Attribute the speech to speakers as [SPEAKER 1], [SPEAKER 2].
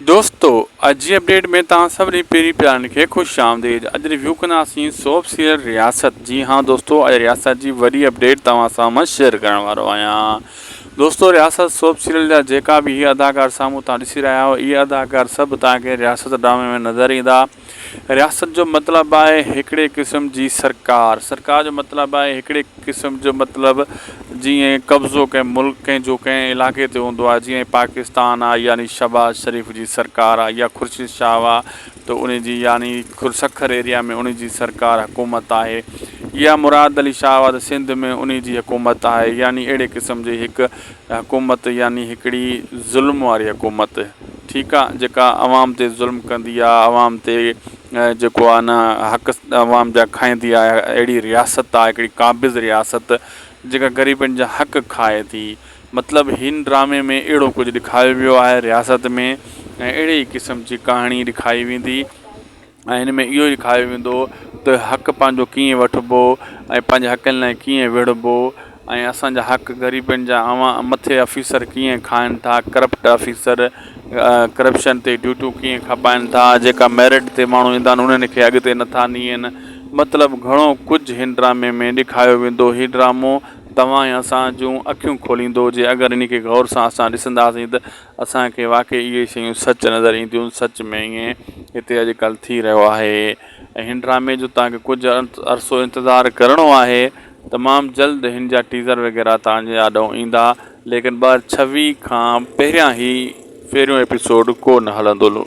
[SPEAKER 1] दोस्तों अॼु जी अपडेट में तव्हां सभिनी पहिरीं प्यारनि खे ख़ुशि आमदीद। अॼु रिव्यू कंदासीं सोप सीरियल रियासत। जी हाँ दोस्तों, अॼु रियासत जी वॾी अपडेट तव्हां सां मां शेयर करण वारो आहियां। दोस्तों रियासत सोप सीरियल जा जेका बि हीअ अदाकार साम्हूं तव्हां ॾिसी रहिया आहियो, इहे अदाकार सभु तव्हांखे रियासत ड्रामे में नज़र ईंदा। रियासत जो मतिलबु आहे हिकिड़े क़िस्म जी सरकार जो मतिलबु आहे हिकिड़े क़िस्म जो मतिलबु जीअं कब्ज़ो कंहिं मुल्क कंहिंजो कंहिं इलाइक़े ते हूंदो आहे। जीअं पाकिस्तान आहे यानी शहबाज शरीफ़ जी सरकार आहे, या खुर्शीद शाह आहे त उन जी यानी सखर एरिया में उन जी सरकार हुकूमत आहे, या मुराद अली शाह आहे त सिंध में उन जी हुकूमत आहे। यानी अहिड़े क़िस्म जी हिकु हुकूमत, यानी हिकिड़ी ज़ुल्म वारी हुकूमत, ठीकु आहे, जेका अवाम ते ज़ुल्म कंदी आहे, अवाम ते जेको आहे न हक़ अवाम जा खाईंदी आहे। अहिड़ी रियासत आहे, हिकिड़ी क़ाबिज़ रियासत जेका ग़रीबनि जा हक़ खाए थी। मतिलबु हिन ड्रामे में अहिड़ो कुझु ॾेखारियो वियो आहे रियासत में, ऐं अहिड़े ई क़िस्म जी कहाणी ॾेखारी वेंदी। ऐं हिन में इहो ॾेखारियो वेंदो त हक़ पंहिंजो कीअं वठिबो ऐं पंहिंजे हक़नि लाइ कीअं विढ़िबो, ऐं असांजा हक़ ग़रीबनि जा मथे ऑफिसर कीअं खाइनि था, करप्ट ऑफिसर करप्शन ते ड्यूटियूं कीअं खपाइनि था, जेका मेरिट ते माण्हू ईंदा आहिनि उन्हनि खे अॻिते नथा नीअनि। मतिलबु घणो कुझु हिन ड्रामे में ॾेखारियो वेंदो। हीउ ड्रामो तव्हां ऐं असां जूं अखियूं खोलींदो। जे अगरि इन खे गौर सां असां ॾिसंदासीं त असांखे वाक़ई इहे शयूं सच नज़र ईंदियूं। सच में ईअं हिते अॼुकल्ह थी रहियो आहे। ऐं हिन ड्रामे जो तव्हांखे कुझु अरसो इंतज़ारु करिणो आहे। तमामु जल्द हिन जा टीज़र वग़ैरह तव्हांजे आॾो ईंदा, लेकिन 2026 खां पहिरियां ई पहिरियों एपिसोड कोन हलंदो।